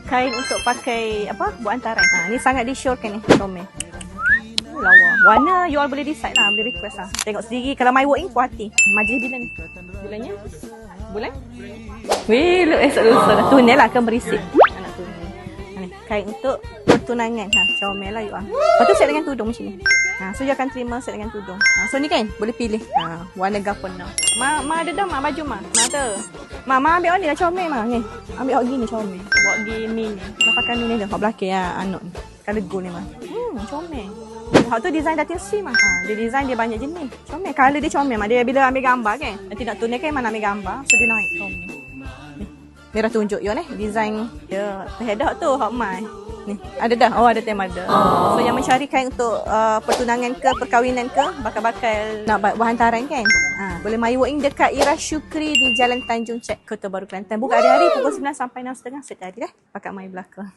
kain untuk pakai apa? Buat hantaran. Ni sangat disyorkan ni, comel. Lawa. Warna you all boleh decide lah, boleh request lah. Tengok sendiri. Kalau my work in, puas hati. Majlis bila ni? Bulannya? Bulan? Weh, look esok lusa dah. Tunai lah, akan berisik. Anak tunai. Kain untuk pertunangan. Comel lah you all. Lepas tu set dengan tudung macam ni. So you akan terima set dengan tudung. So ni kan, boleh pilih. Warna gapon now. Ma ada dah, Ma baju Ma. Ma tu. Ma ambil ni lah comel Ma. Ni. Ambil hot gini comel. Buat gini ni. Ma pakai ni dah. Hot belakang anak ni. Kalau gold ni Ma. Comel. Hak tu design dating C mah. Dia design dia banyak jenis. Comel. Color dia comel mah. Dia bila ambil gambar kan. Nanti nak tunai kan mana ambil gambar. So dia naik comel. Ni. Merah tunjuk you design dia. Header tu hak mai. Ni. Ada dah. Oh ada tema ada. So yang mencari kain untuk pertunangan ke perkahwinan ke bakal-bakal nak buat hantaran kan. Boleh my working dekat Ira Syukri di Jalan Tanjung Cek, Kota Baru Kelantan. Buka hari-hari pukul 9 sampai 6.30 setiap hari dah. Pakat my belakang.